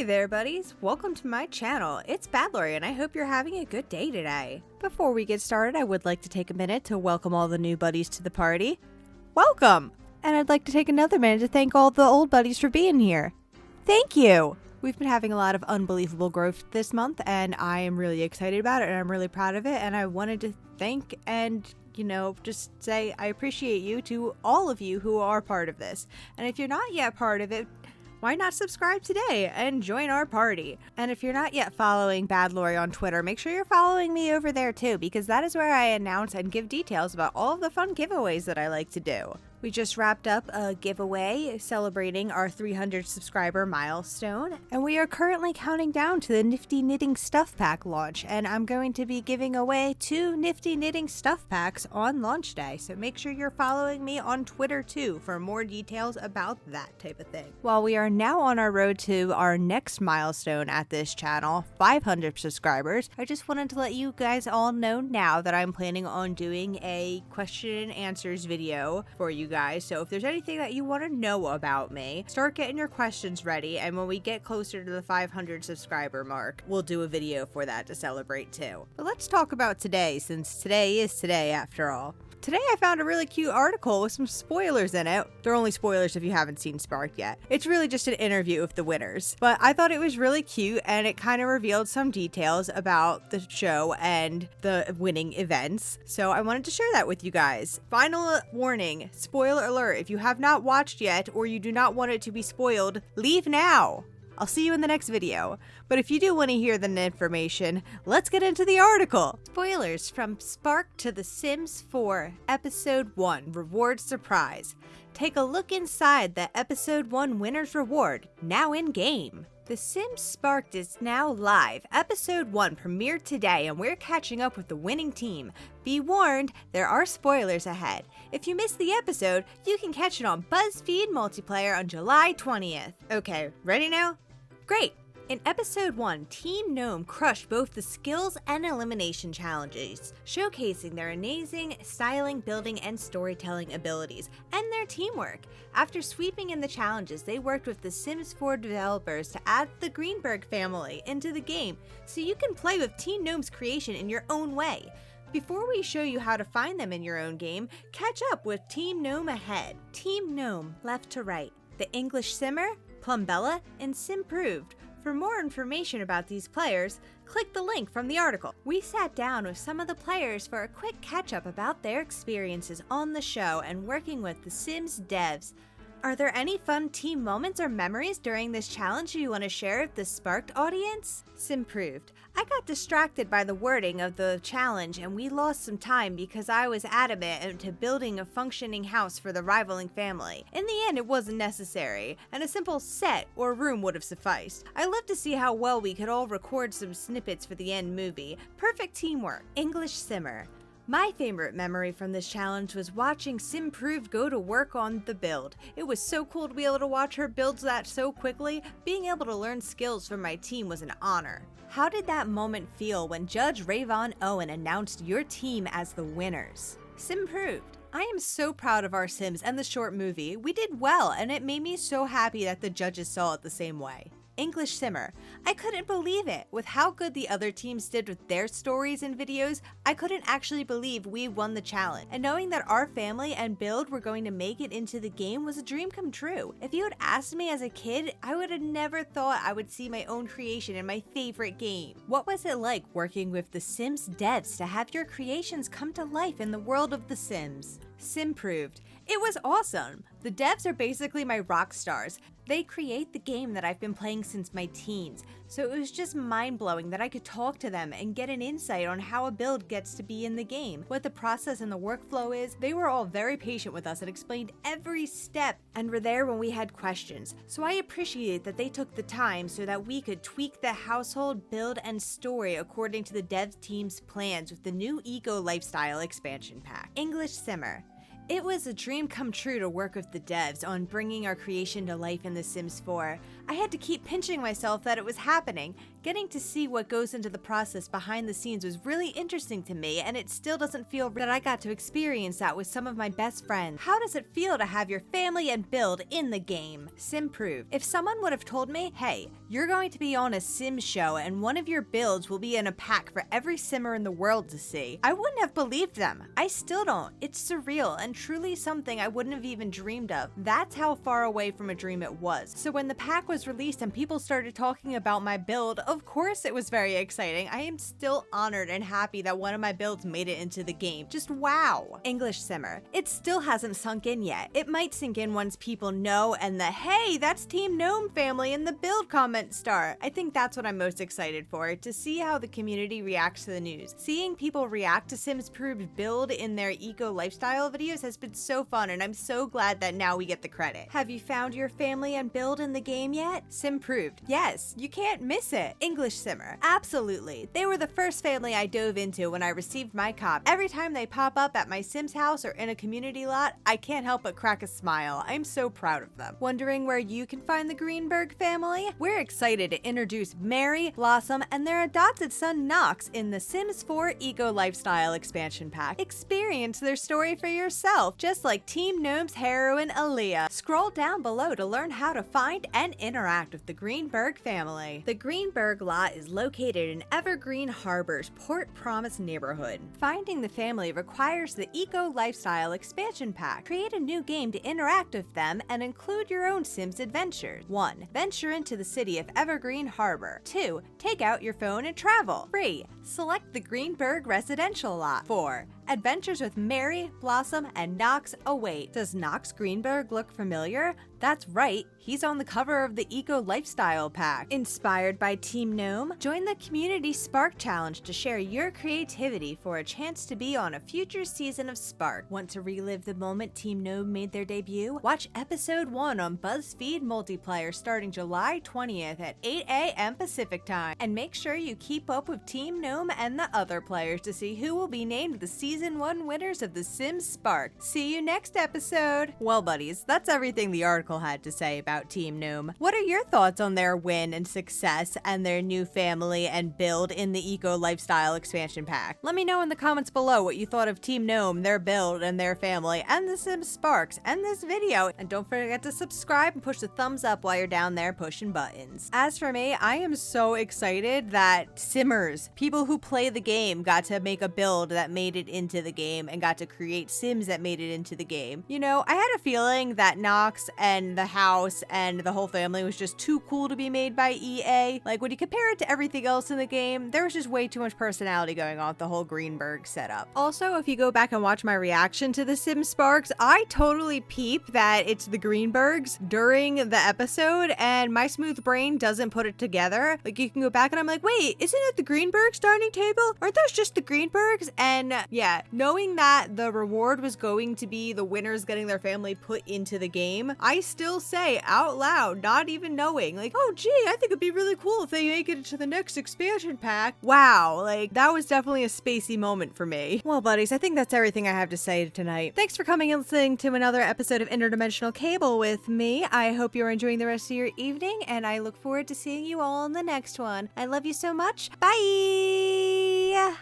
there, buddies! Welcome to my channel. It's Badlori, and I hope you're having a good day today. Before we get started, I would like to take a minute to welcome all the new buddies to the party. Welcome! And I'd like to take another minute to thank all the old buddies for being here. Thank you! We've been having a lot of unbelievable growth this month, and I am really excited about it, and I'm really proud of it, and I wanted to thank and just say I appreciate you to all of you who are part of this. And if you're not yet part of it, why not subscribe today and join our party? And if you're not yet following Badlori on Twitter, make sure you're following me over there too, because that is where I announce and give details about all of the fun giveaways that I like to do. We just wrapped up a giveaway celebrating our 300 subscriber milestone, and we are currently counting down to the Nifty Knitting Stuff Pack launch, and I'm going to be giving away 2 Nifty Knitting Stuff Packs on launch day, so make sure you're following me on Twitter too for more details about that type of thing. While we are now on our road to our next milestone at this channel, 500 subscribers, I just wanted to let you guys all know now that I'm planning on doing a question and answers video for you guys. So if there's anything that you want to know about me, start getting your questions ready, and when we get closer to the 500 subscriber mark, we'll do a video for that to celebrate too. But let's talk about today, since today is today after all. Today I found a really cute article with some spoilers in it. They're only spoilers if you haven't seen Sparked yet. It's really just an interview of the winners. But I thought it was really cute, and it kind of revealed some details about the show and the winning events. So I wanted to share that with you guys. Final warning, spoiler alert, if you have not watched yet or you do not want it to be spoiled, leave now. I'll see you in the next video. But if you do want to hear the information, let's get into the article. Spoilers from Spark to The Sims 4, Episode 1, Reward Surprise. Take a look inside the Episode 1 winner's reward, now in-game. The Sims Sparked is now live. Episode 1 premiered today, and we're catching up with the winning team. Be warned, there are spoilers ahead. If you missed the episode, you can catch it on BuzzFeed Multiplayer on July 20th. Okay, ready now? Great! In Episode 1, Team Gnome crushed both the skills and elimination challenges, showcasing their amazing styling, building, and storytelling abilities, and their teamwork. After sweeping in the challenges, they worked with the Sims 4 developers to add the Greenberg family into the game, so you can play with Team Gnome's creation in your own way. Before we show you how to find them in your own game, catch up with Team Gnome ahead. Team Gnome, left to right. The English Simmer, Plumbella, and Simproved. For more information about these players, click the link from the article. We sat down with some of the players for a quick catch-up about their experiences on the show and working with the Sims devs. Are there any fun team moments or memories during this challenge you want to share with the Sparked audience? Simproved. I got distracted by the wording of the challenge, and we lost some time because I was adamant into building a functioning house for the rivaling family. In the end, it wasn't necessary, and a simple set or room would have sufficed. I love to see how well we could all record some snippets for the end movie. Perfect teamwork. English Simmer. My favorite memory from this challenge was watching Simproved go to work on the build. It was so cool to be able to watch her build that so quickly. Being able to learn skills from my team was an honor. How did that moment feel when Judge Rayvon Owen announced your team as the winners? Simproved. I am so proud of our Sims and the short movie. We did well, and it made me so happy that the judges saw it the same way. English Simmer. I couldn't believe it. With how good the other teams did with their stories and videos, I couldn't actually believe we won the challenge. And knowing that our family and build were going to make it into the game was a dream come true. If you had asked me as a kid, I would have never thought I would see my own creation in my favorite game. What was it like working with the Sims devs to have your creations come to life in the world of The Sims? Simproved. It was awesome. The devs are basically my rock stars. They create the game that I've been playing since my teens, so it was just mind-blowing that I could talk to them and get an insight on how a build gets to be in the game, what the process and the workflow is. They were all very patient with us and explained every step and were there when we had questions, so I appreciate that they took the time so that we could tweak the household, build, and story according to the dev team's plans with the new Eco Lifestyle expansion pack. English Simmer. It was a dream come true to work with the devs on bringing our creation to life in The Sims 4. I had to keep pinching myself that it was happening. Getting to see what goes into the process behind the scenes was really interesting to me, and it still doesn't feel that I got to experience that with some of my best friends. How does it feel to have your family and build in the game? Simproved. If someone would have told me, hey, you're going to be on a Sim show and one of your builds will be in a pack for every Simmer in the world to see, I wouldn't have believed them. I still don't. It's surreal and truly something I wouldn't have even dreamed of. That's how far away from a dream it was. So when the pack was released and people started talking about my build, of course it was very exciting. I am still honored and happy that one of my builds made it into the game. Just wow. English Simmer. It still hasn't sunk in yet. It might sink in once people know and the hey, that's Team Gnome family in the build comments start. I think that's what I'm most excited for, to see how the community reacts to the news. Seeing people react to Simproved build in their eco lifestyle videos has been so fun, and I'm so glad that now we get the credit. Have you found your family and build in the game yet? Simproved. Yes, you can't miss it. English Simmer. Absolutely. They were the first family I dove into when I received my copy. Every time they pop up at my Sims house or in a community lot, I can't help but crack a smile. I'm so proud of them. Wondering where you can find the Greenberg family? We're excited to introduce Mary, Blossom, and their adopted son Knox in the Sims 4 Eco Lifestyle expansion pack. Experience their story for yourself, just like Team Gnome's heroine Aaliyah. Scroll down below to learn how to find and interact with the Greenberg family. The Greenberg lot is located in Evergreen Harbor's Port Promise neighborhood. Finding the family requires the Eco Lifestyle expansion pack. Create a new game to interact with them and include your own Sims adventures. 1. Venture into the city of Evergreen Harbor. 2. Take out your phone and travel. 3. Select the Greenberg residential lot. 4. Adventures with Mary, Blossom, and Knox await. Does Knox Greenberg look familiar? That's right, he's on the cover of the Eco Lifestyle Pack. Inspired by Team Gnome? Join the Community Spark Challenge to share your creativity for a chance to be on a future season of Spark. Want to relive the moment Team Gnome made their debut? Watch Episode 1 on BuzzFeed Multiplayer starting July 20th at 8 a.m. Pacific Time. And make sure you keep up with Team Gnome and the other players to see who will be named the Season 1 winners of The Sims Spark. See you next episode! Well, buddies, that's everything the article had to say about Team Gnome. What are your thoughts on their win and success and their new family and build in the Eco Lifestyle expansion pack? Let me know in the comments below what you thought of Team Gnome, their build, and their family, and the Sims Sparks, and this video. And don't forget to subscribe and push the thumbs up while you're down there pushing buttons. As for me, I am so excited that Simmers, people who play the game, got to make a build that made it into the game and got to create Sims that made it into the game. You know, I had a feeling that Knox and the house and the whole family was just too cool to be made by EA. Like, when you compare it to everything else in the game, there was just way too much personality going on with the whole Greenberg setup. Also, if you go back and watch my reaction to the Sim Sparks, I totally peep that it's the Greenbergs during the episode, and my smooth brain doesn't put it together. Like, you can go back and I'm like, wait, isn't it the Greenbergs dining table? Aren't those just the Greenbergs? And yeah, knowing that the reward was going to be the winners getting their family put into the game, I still say out loud, not even knowing, like, oh gee, I think it'd be really cool if they make it into the next expansion pack. Wow, like, that was definitely a spacey moment for me. Well, buddies, I think that's everything I have to say tonight. Thanks for coming and listening to another episode of Interdimensional Cable with me. I hope you're enjoying the rest of your evening, and I look forward to seeing you all in the next one. I love you so much. Bye!